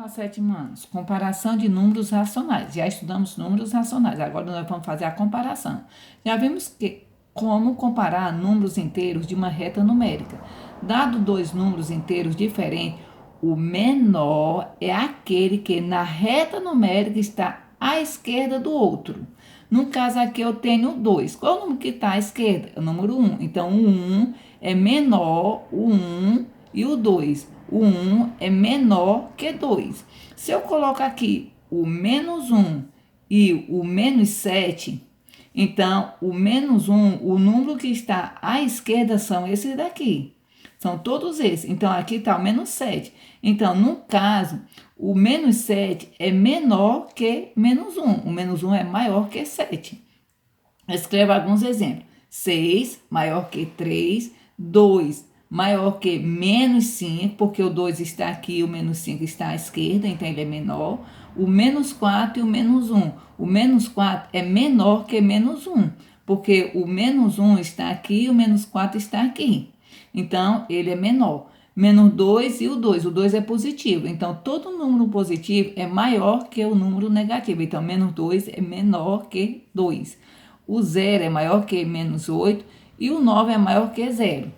Olá, sétimo anos. Comparação de números racionais. Já estudamos números racionais, agora nós vamos fazer a comparação. Já vimos como comparar números inteiros de uma reta numérica. Dado dois números inteiros diferentes, o menor é aquele que na reta numérica está à esquerda do outro. No caso aqui eu tenho 2. Qual é o número que está à esquerda? É o número 1. Então o 1 é menor, o 1 e o 2. O 1 é menor que 2. Se eu coloco aqui o menos 1 e o menos 7, então o menos 1, o número que está à esquerda são esses daqui. São todos esses. Então aqui está o menos 7. Então, no caso, o menos 7 é menor que menos 1. O menos 1 é maior que 7. Escreva alguns exemplos. 6 maior que 3, 2 maior que menos 5, porque o 2 está aqui, o menos 5 está à esquerda, então ele é menor. O menos 4 e o menos 1. O menos 4 é menor que menos 1, porque o menos 1 está aqui e o menos 4 está aqui. Então, ele é menor. Menos 2 e o 2. O 2 é positivo. Então, todo número positivo é maior que o número negativo. Então, menos 2 é menor que 2. O 0 é maior que menos 8 e o 9 é maior que 0.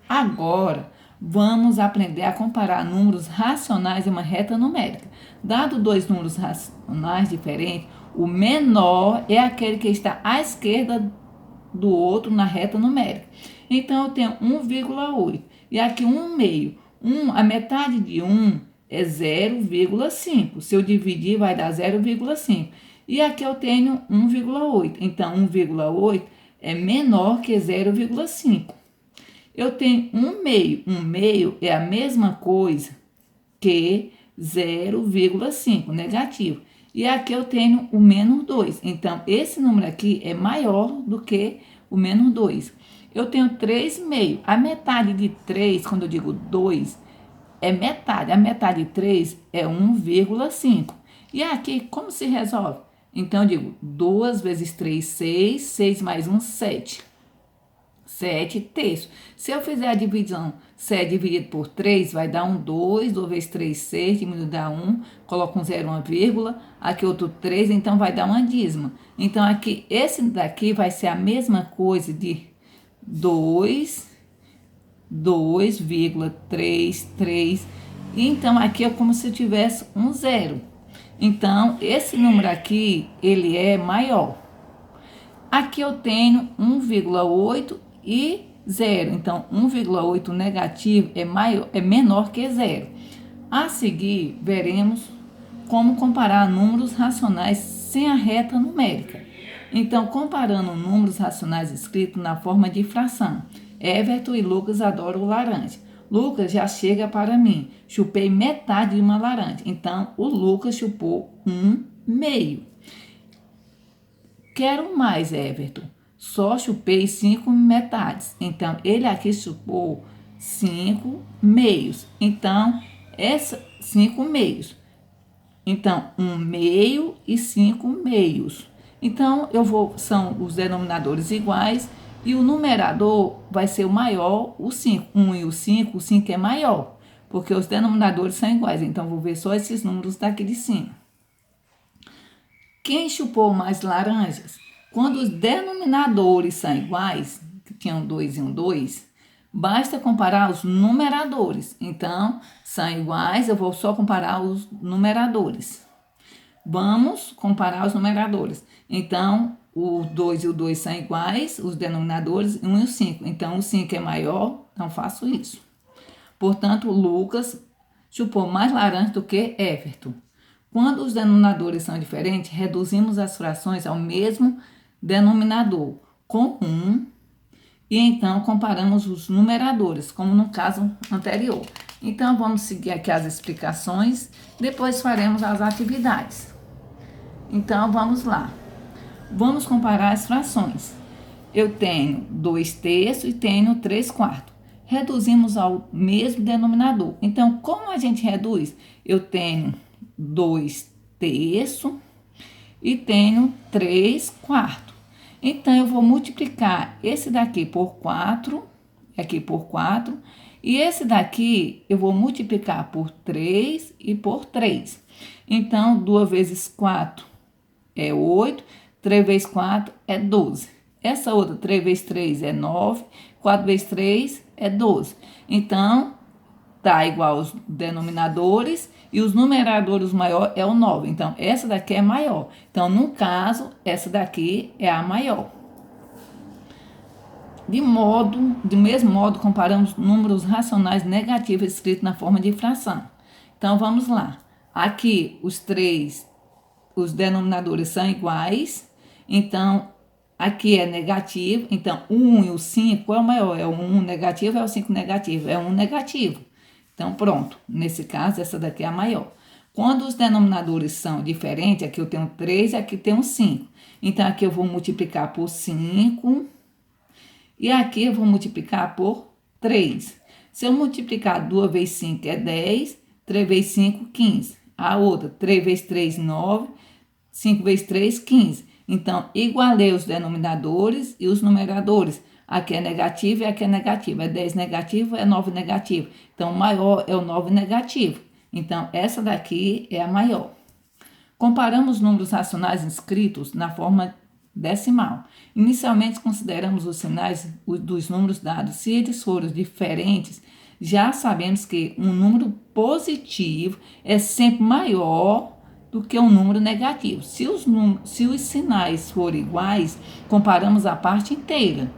Agora, vamos aprender a comparar números racionais em uma reta numérica. Dado dois números racionais diferentes, o menor é aquele que está à esquerda do outro na reta numérica. Então, eu tenho 1,8 e aqui 1 meio. A metade de 1 é 0,5. Se eu dividir, vai dar 0,5. E aqui eu tenho 1,8. Então, 1,8 é menor que 0,5. Eu tenho 1 meio. 1 meio é a mesma coisa que 0,5, negativo. E aqui eu tenho o menos 2. Então, esse número aqui é maior do que o menos 2. Eu tenho 3 meio. A metade de 3, quando eu digo 2, é metade. A metade de 3 é 1,5. E aqui, como se resolve? Então, eu digo 2 vezes 3, 6. 6 mais 1, 7. 7 terços. Se eu fizer a divisão, 7 dividido por 3, vai dar 2. 2 vezes 3, 6, diminui dá 1. Coloco um zero, uma vírgula. Aqui outro 3, então vai dar uma dízima. Então, aqui, esse daqui vai ser a mesma coisa de 2,33. Então, aqui é como se eu tivesse um zero. Então, esse número aqui, ele é maior. Aqui eu tenho 1,8 e 0. Então, 1,8 negativo é menor que 0. A seguir, veremos como comparar números racionais sem a reta numérica. Então, comparando números racionais escritos na forma de fração. Everton e Lucas adoram o laranja. Lucas já chega para mim. Chupei metade de uma laranja. Então, o Lucas chupou 1 meio. Quero mais, Everton. Só chupei 5 metades. Então, ele aqui chupou 5 meios. Então, 5 meios. Então, 1 meio e 5 meios. Então, são os denominadores iguais e o numerador vai ser o maior, o 5. 1 e o 5 é maior, porque os denominadores são iguais. Então, vou ver só esses números daqui de cima. Quem chupou mais laranjas? Quando os denominadores são iguais, que tinham 2 e 2, basta comparar os numeradores. Então, são iguais, eu vou só comparar os numeradores. Vamos comparar os numeradores. Então, o 2 e o 2 são iguais, os denominadores, 1 e o 5. Então, o 5 é maior, então faço isso. Portanto, Lucas chupou mais laranja do que Everton. Quando os denominadores são diferentes, reduzimos as frações ao mesmo denominador, com 1, e então comparamos os numeradores, como no caso anterior. Então, vamos seguir aqui as explicações, depois faremos as atividades. Então, vamos lá. Vamos comparar as frações. Eu tenho 2 terços e tenho 3 quartos. Reduzimos ao mesmo denominador. Então, como a gente reduz? Eu tenho 2 terços e tenho 3 quartos. Então, eu vou multiplicar esse daqui por 4, aqui por 4, E esse daqui eu vou multiplicar por 3 e por 3. Então, 2 vezes 4 é 8, 3 vezes 4 é 12. Essa outra, 3 vezes 3 é 9, 4 vezes 3 é 12. Então, tá igual aos denominadores e os numeradores maior é o 9. Então, essa daqui é maior. Então, no caso, essa daqui é a maior. De mesmo modo, comparamos números racionais negativos escritos na forma de fração. Então, vamos lá. Aqui, os denominadores são iguais. Então, aqui é negativo. Então, o 1 e o 5 é o maior. É o 1 negativo, é o 5 negativo. É 1 negativo. Então, pronto. Nesse caso, essa daqui é a maior. Quando os denominadores são diferentes, aqui eu tenho 3 e aqui eu tenho 5. Então, aqui eu vou multiplicar por 5 e aqui eu vou multiplicar por 3. Se eu multiplicar 2 vezes 5 é 10, 3 vezes 5, 15. A outra, 3 vezes 3, 9, 5 vezes 3, 15. Então, igualei os denominadores e os numeradores. Aqui é negativo e aqui é negativo. É 10 negativo, é 9 negativo. Então, o maior é o 9 negativo. Então, essa daqui é a maior. Comparamos números racionais inscritos na forma decimal. Inicialmente, consideramos os sinais dos números dados. Se eles forem diferentes, já sabemos que um número positivo é sempre maior do que um número negativo. Se os sinais forem iguais, comparamos a parte inteira.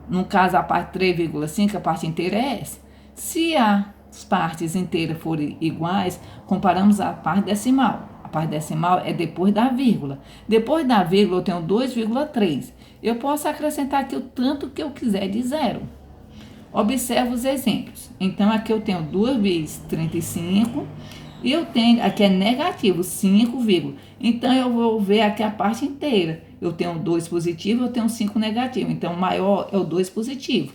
No caso, a parte 3,5, a parte inteira é essa. Se as partes inteiras forem iguais, comparamos a parte decimal. A parte decimal é depois da vírgula. Depois da vírgula, eu tenho 2,3. Eu posso acrescentar aqui o tanto que eu quiser de zero. Observe os exemplos. Então, aqui eu tenho 2 vezes 35 e eu tenho, aqui é negativo, 5, então eu vou ver aqui a parte inteira. Eu tenho 2 positivo, eu tenho 5 negativo. Então, o maior é o 2 positivo.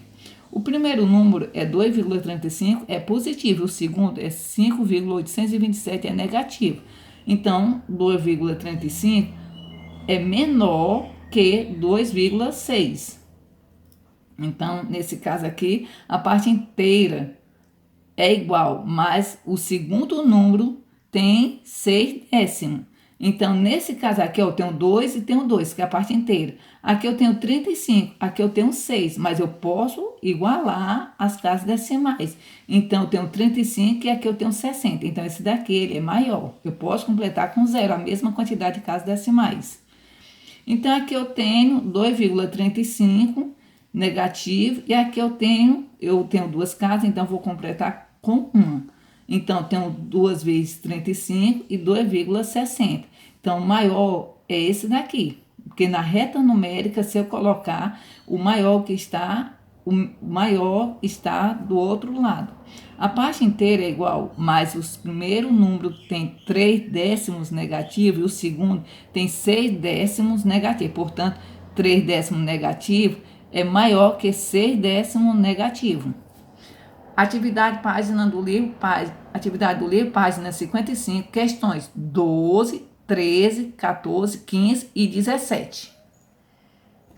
O primeiro número é 2,35, é positivo. O segundo é 5,827, é negativo. Então, 2,35 é menor que 2,6. Então, nesse caso aqui, a parte inteira é igual, mas o segundo número tem 6 décimos. Então, nesse caso aqui, eu tenho 2 e tenho 2, que é a parte inteira. Aqui eu tenho 35, aqui eu tenho 6, mas eu posso igualar as casas decimais. Então, eu tenho 35 e aqui eu tenho 60. Então, esse daqui ele é maior. Eu posso completar com zero, a mesma quantidade de casas decimais. Então, aqui eu tenho 2,35 negativo, e aqui eu tenho 2 casas, então vou completar com 1. Então, eu tenho 2 vezes 35 e 2,60. Então, o maior é esse daqui. Porque na reta numérica, se eu colocar o maior do outro lado. A parte inteira é igual, mas o primeiro número tem 3 décimos negativos e o segundo tem 6 décimos negativos. Portanto, 3 décimos negativos é maior que 6 décimos negativo. Atividade do livro, página 55, questões 12, 13, 14, 15 e 17.